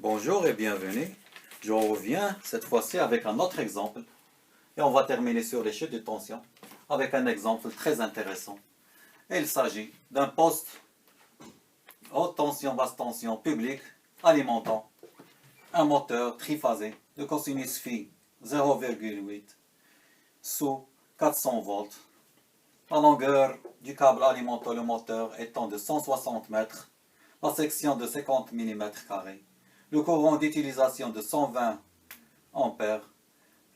Bonjour et bienvenue. Je reviens cette fois-ci avec un autre exemple et on va terminer sur les chutes de tension avec un exemple très intéressant. Il s'agit d'un poste haute tension, basse tension public alimentant un moteur triphasé de cosinus phi 0,8 sous 400 volts. La longueur du câble alimentant le moteur étant de 160 mètres, la section de 50 mm². Le courant d'utilisation de 120 ampères,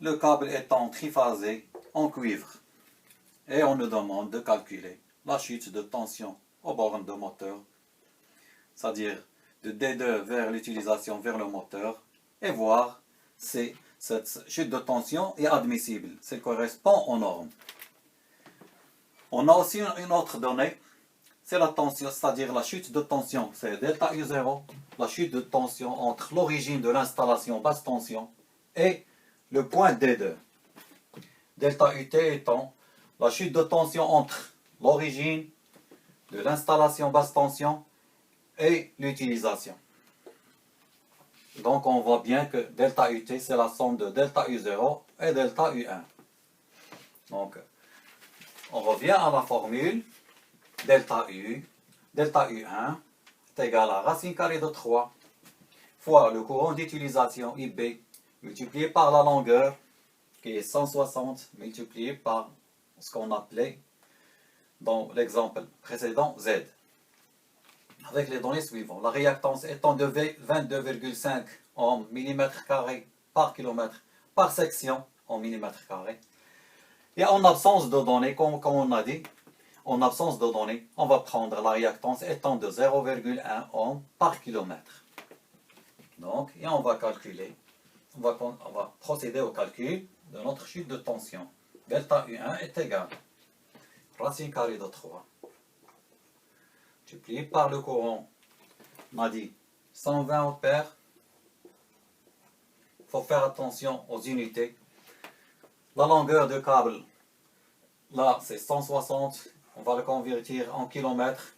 le câble étant triphasé en cuivre. Et on nous demande de calculer la chute de tension aux bornes de moteur, c'est-à-dire de D2 vers l'utilisation vers le moteur, et voir si cette chute de tension est admissible, si elle correspond aux normes. On a aussi une autre donnée, c'est la tension, c'est-à-dire la chute de tension, c'est delta U0, la chute de tension entre l'origine de l'installation basse tension et le point D2. Delta UT étant la chute de tension entre l'origine de l'installation basse tension et l'utilisation. Donc on voit bien que delta UT c'est la somme de delta U0 et delta U1. Donc on revient à la formule. Delta U, delta U1 est égal à racine carrée de 3 fois le courant d'utilisation IB multiplié par la longueur qui est 160 multiplié par ce qu'on appelait dans l'exemple précédent Z. Avec les données suivantes, la réactance étant de 22,5 en mm² par kilomètre par section en mm². Et en absence de données, comme on a dit, en absence de données, on va prendre la réactance étant de 0,1 ohm par kilomètre. Donc, et on va calculer, on va procéder au calcul de notre chute de tension. Delta U1 est égal à racine carrée de 3 multiplié par le courant, on a dit 120 ampères. Il faut faire attention aux unités. La longueur de câble, là c'est 160. On va le convertir en kilomètres.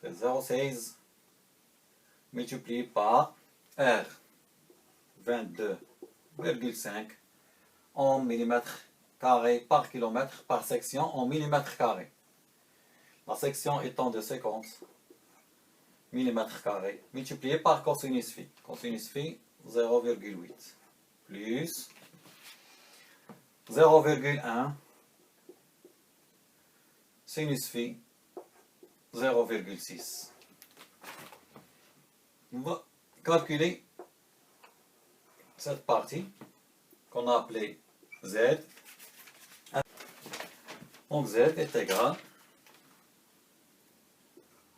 C'est 0,16 multiplié par R, 22,5 en mm² par kilomètre par section en mm². La section étant de 50 mm² multiplié par cosinus phi. Cosinus phi 0,8 plus 0,1 sinus phi 0,6. On va calculer cette partie qu'on a appelée Z. Donc Z est égal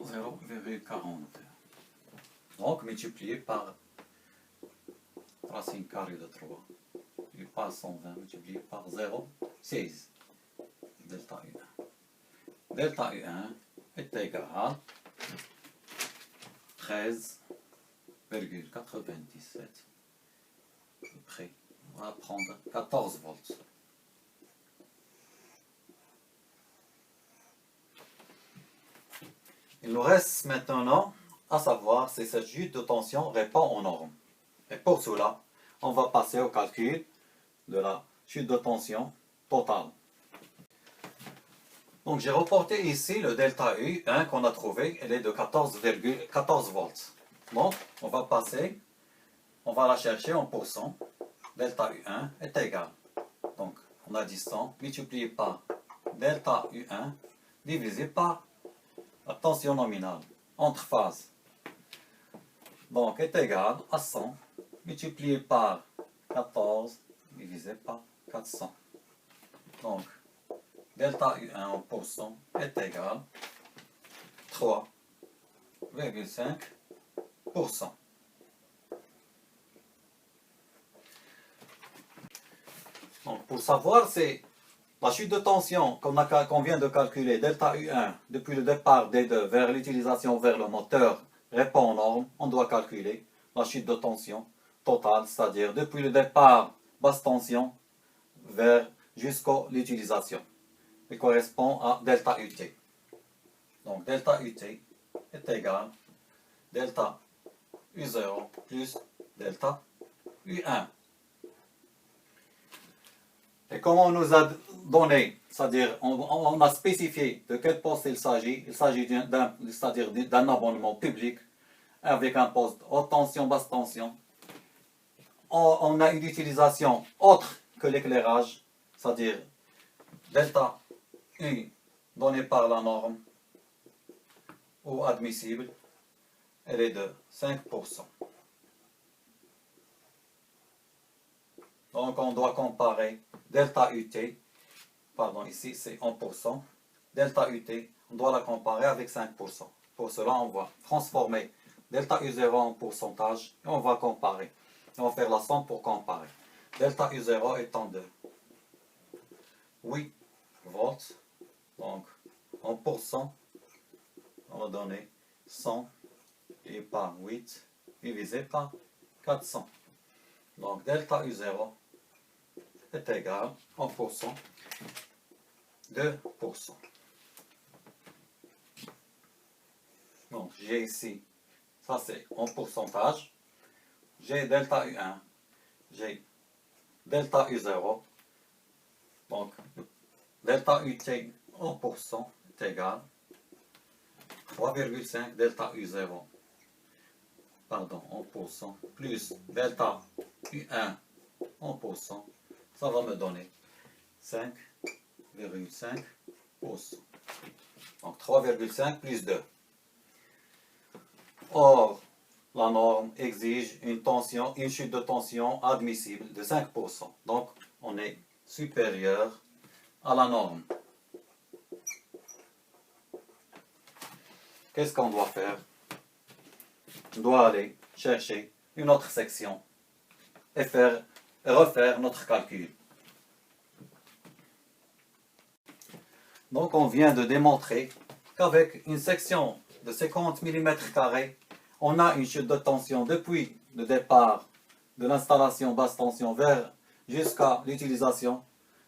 à 0,40. Donc multiplié par racine carrée de 3. Multiplié par 120 multiplié par 0,16. Delta U1. Delta U1 est égal à 13,97. Près. On va prendre 14 volts. Il nous reste maintenant à savoir si cette chute de tension répond aux normes. Et pour cela, on va passer au calcul de la chute de tension totale. Donc j'ai reporté ici le delta U1 qu'on a trouvé, elle est de 14,14 volts. Donc on va passer, on va la chercher en pourcent. Delta U1 est égal. Donc on a dit 100 multiplié par delta U1 divisé par la tension nominale entre phases. Donc est égal à 100 multiplié par 14 divisé par 400. Donc delta U1 en pourcent est égal à 3,5%. Donc pour savoir si la chute de tension qu'on vient de calculer, delta U1, depuis le départ D2 vers l'utilisation vers le moteur répond aux normes, on doit calculer la chute de tension totale, c'est-à-dire depuis le départ basse tension vers jusqu'à l'utilisation. Il correspond à delta UT. Donc delta UT est égal à delta U0 plus delta U1. Et comme on nous a donné, c'est-à-dire on a spécifié de quel poste il s'agit d'un abonnement public avec un poste haute tension, basse tension. On a une utilisation autre que l'éclairage, c'est-à-dire delta U donné par la norme ou admissible, elle est de 5%. Donc on doit comparer delta UT, pardon ici c'est 1%, delta UT, on doit la comparer avec 5%. Pour cela on va transformer delta U0 en pourcentage et on va comparer. On va faire la somme pour comparer. Delta U0 étant de 8 volts, donc en pourcent, on va donner 100 et par 8 divisé par 400. Donc delta U0 est égal en pourcent 2%. Donc j'ai ici, ça c'est en pourcentage, j'ai delta U1, j'ai delta U0, donc delta UT en pourcent est égal 3,5 delta U0, pardon, en pourcent, plus delta U1 en pourcent, ça va me donner 5,5%. Donc 3,5 plus 2. Or, la norme exige une chute de tension admissible de 5%. Donc, on est supérieur à la norme. Qu'est-ce qu'on doit faire? On doit aller chercher une autre section et refaire notre calcul. Donc, on vient de démontrer qu'avec une section de 50 mm², on a une chute de tension depuis le départ de l'installation basse tension jusqu'à l'utilisation,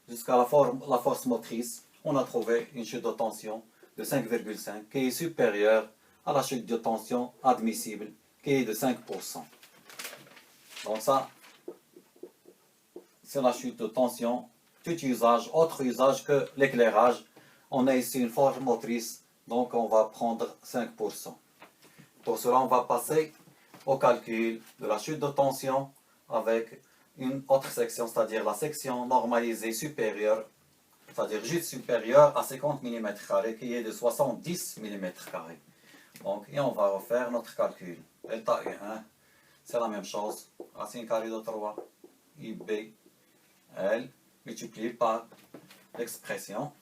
jusqu'à la force motrice. On a trouvé une chute de tension de 5,5 qui est supérieure à la chute de tension admissible qui est de 5%. Donc ça, c'est la chute de tension, autre usage que l'éclairage. On a ici une force motrice, donc on va prendre 5%. Pour cela, on va passer au calcul de la chute de tension avec une autre section, c'est-à-dire la section normalisée supérieure, c'est-à-dire juste supérieure à 50 mm² qui est de 70 mm². Donc, et on va refaire notre calcul. Delta U1, c'est la même chose. Racine carrée de 3 IB L multiplié par l'expression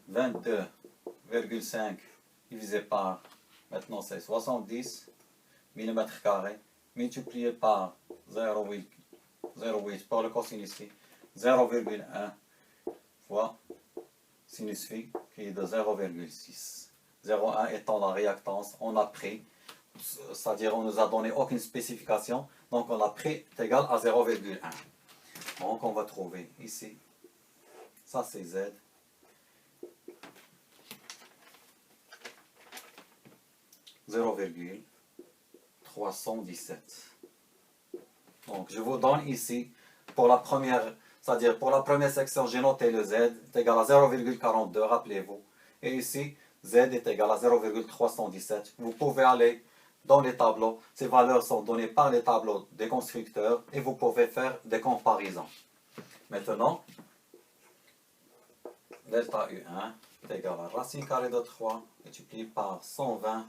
22,5 divisé par, maintenant c'est 70 mm² multiplié par 0,8 pour le cosinus phi, 0,1 fois sinus phi qui est de 0,6. 0,1 étant la réactance, on a pris, c'est-à-dire on nous a donné aucune spécification, donc on a pris est égal à 0,1. Donc on va trouver ici, ça c'est Z. « 0,317. Donc je vous donne ici, pour la première, c'est-à-dire pour la première section, j'ai noté le Z est égal à 0,42, rappelez-vous. Et ici, Z est égal à 0,317. Vous pouvez aller dans les tableaux, ces valeurs sont données par les tableaux des constructeurs et vous pouvez faire des comparaisons. Maintenant, delta U1 est égal à racine carrée de 3 multiplié par 120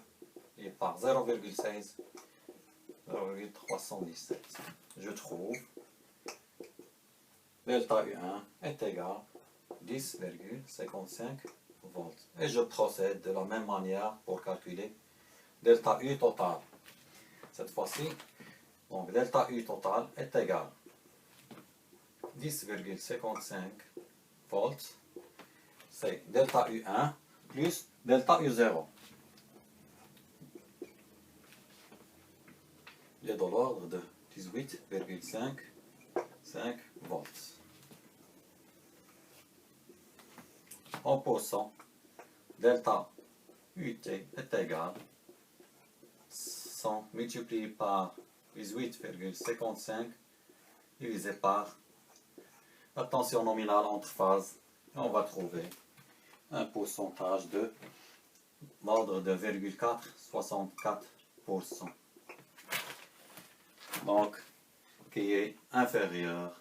et par 0,16, 0,317. Je trouve delta U1 est égal à 10,55 volts. Et je procède de la même manière pour calculer delta U total. Cette fois-ci, donc delta U total est égal à 10,55 volts. C'est delta U1 plus delta U0. Il est de l'ordre de 18,5 volts. En pourcent, delta UT est égal à 400 multiplié par 18,55 divisé par la tension nominale entre phases. Et on va trouver un pourcentage de l'ordre de 0,464%. Donc, qui est inférieur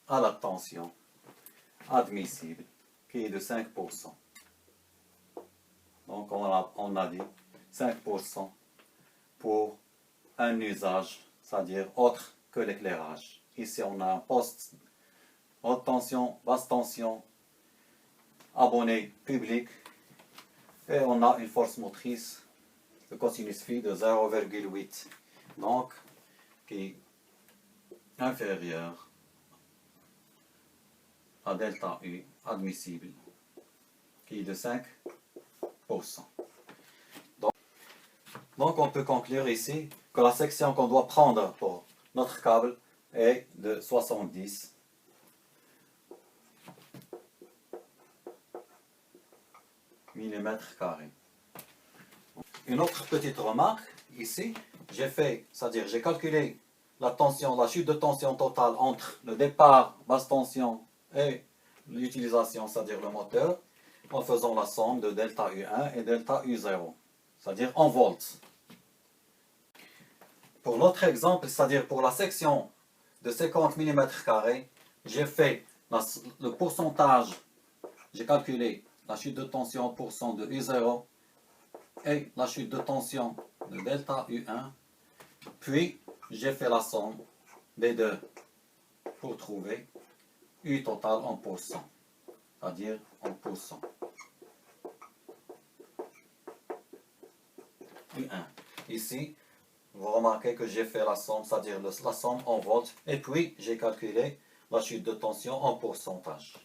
à la tension admissible, qui est de 5%. Donc, on a dit 5% pour un usage, c'est-à-dire autre que l'éclairage. Ici, on a un poste haute tension, basse tension, abonné public, et on a une force motrice de cosinus phi de 0,8. Donc, qui est inférieur à delta U admissible, qui est de 5%. Donc on peut conclure ici que la section qu'on doit prendre pour notre câble est de 70 mm². Une autre petite remarque ici, j'ai calculé la tension, la chute de tension totale entre le départ basse tension et l'utilisation, c'est-à-dire le moteur, en faisant la somme de delta U1 et delta U0, c'est-à-dire en volts. Pour notre exemple, c'est-à-dire pour la section de 50 mm², j'ai fait le pourcentage, j'ai calculé la chute de tension en pourcent de U0 et la chute de tension de delta U1, puis j'ai fait la somme des deux pour trouver U total en pourcent, c'est-à-dire en pourcent. U1. Ici, vous remarquez que j'ai fait la somme, c'est-à-dire la somme en volts, et puis j'ai calculé la chute de tension en pourcentage.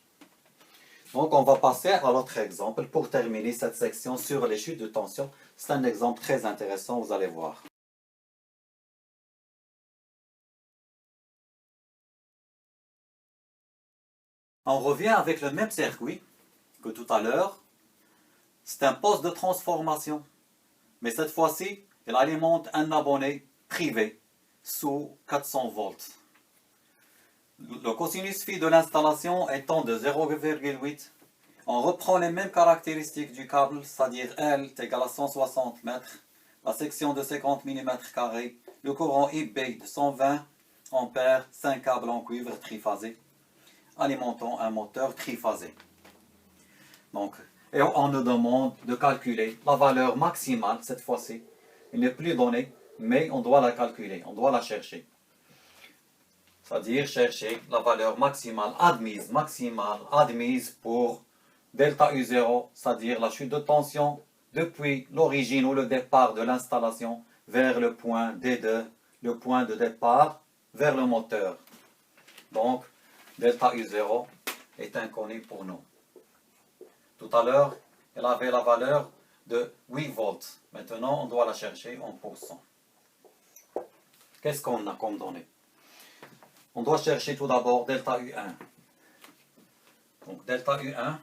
Donc on va passer à l'autre exemple pour terminer cette section sur les chutes de tension. C'est un exemple très intéressant, vous allez voir. On revient avec le même circuit que tout à l'heure. C'est un poste de transformation. Mais cette fois-ci, il alimente un abonné privé sous 400 volts. Le cosinus phi de l'installation étant de 0,8, on reprend les mêmes caractéristiques du câble, c'est-à-dire L est égal à 160 mètres, la section de 50 mm², le courant IB de 120 ampères, 5 câbles en cuivre triphasé, alimentant un moteur triphasé. Et on nous demande de calculer la valeur maximale cette fois-ci. Il n'est plus donné, mais on doit la calculer, on doit la chercher. C'est-à-dire chercher la valeur maximale admise pour delta U0, c'est-à-dire la chute de tension depuis l'origine ou le départ de l'installation vers le point D2, le point de départ vers le moteur. Donc, delta U0 est inconnu pour nous. Tout à l'heure, elle avait la valeur de 8 volts. Maintenant, on doit la chercher en pourcent. Qu'est-ce qu'on a comme données? On doit chercher tout d'abord delta U1. Donc, delta U1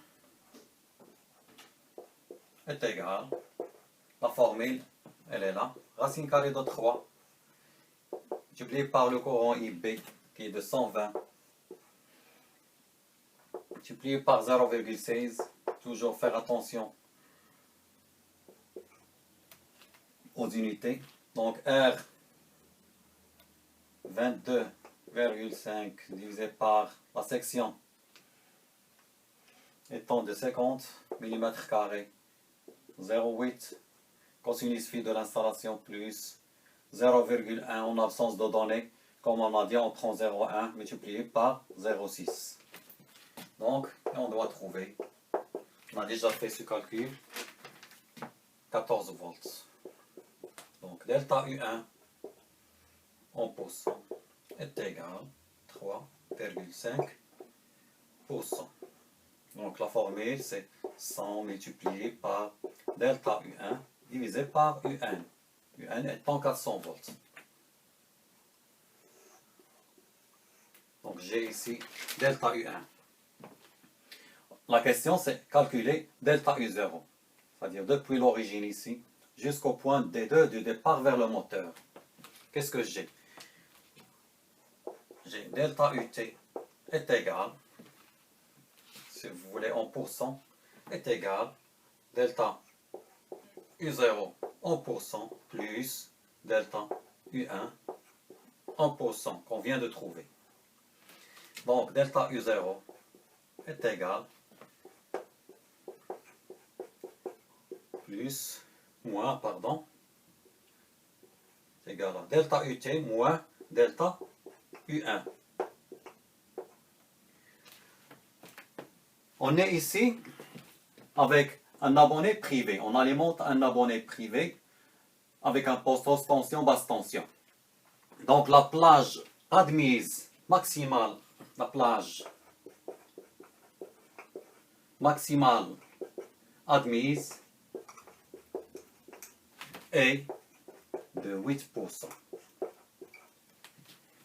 est égal, la formule, elle est là, racine carrée de 3, multiplié par le courant IB, qui est de 120, multiplié par 0,16, toujours faire attention aux unités. Donc R 22,5 divisé par la section étant de 50 mm², 0,8 cosinus phi de l'installation plus 0,1 en absence de données. Comme on a dit, on prend 0,1 multiplié par 0,6. Donc, on doit trouver, on a déjà fait ce calcul, 14 volts. Donc, delta U1 en pourcent est égal à 3,5%. Donc, la formule, c'est 100 multiplié par delta U1 divisé par UN. UN étant 400 volts. Donc, j'ai ici delta U1. La question, c'est calculer delta U0. C'est-à-dire, depuis l'origine ici, jusqu'au point D2 du départ vers le moteur. Qu'est-ce que j'ai? J'ai delta UT est égal, si vous voulez en pourcent, est égal delta U0 en pourcent plus delta U1 en pourcent qu'on vient de trouver. Donc delta U0 est égal plus moins, pardon, c'est égal à delta UT moins delta U1. On est ici avec un abonné privé. On alimente un abonné privé avec un poste haute tension, basse tension. Donc la plage admise maximale, la plage maximale admise est de 8%.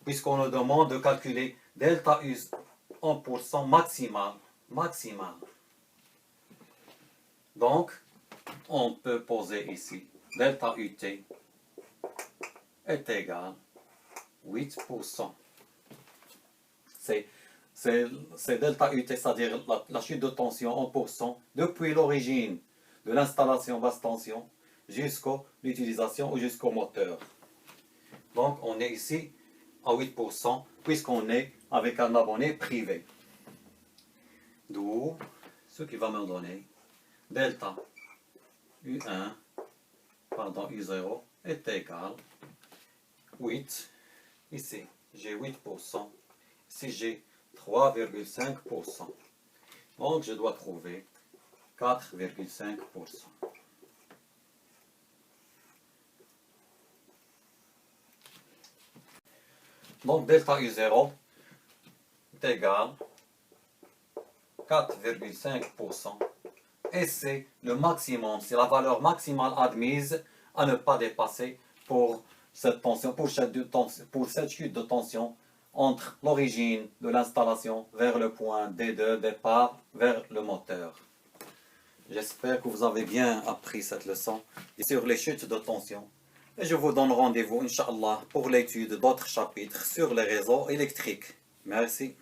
Puisqu'on nous demande de calculer delta U en pourcent maximal. Donc, on peut poser ici delta UT est égal à 8%. C'est delta UT, c'est-à-dire la chute de tension en pourcent depuis l'origine de l'installation basse tension jusqu'à l'utilisation ou jusqu'au moteur. Donc, on est ici à 8% puisqu'on est avec un abonné privé. D'où ce qui va me donner delta U1, pardon, U0 est égal 8. Ici, j'ai 8%. Ici, j'ai 3,5%. Donc, je dois trouver 4,5%. Donc, delta U0 est égal 4,5%. Et c'est le maximum, c'est la valeur maximale admise à ne pas dépasser pour cette tension, pour cette chute de tension entre l'origine de l'installation vers le point D2 départ vers le moteur. J'espère que vous avez bien appris cette leçon sur les chutes de tension. Et je vous donne rendez-vous, Inch'Allah, pour l'étude d'autres chapitres sur les réseaux électriques. Merci.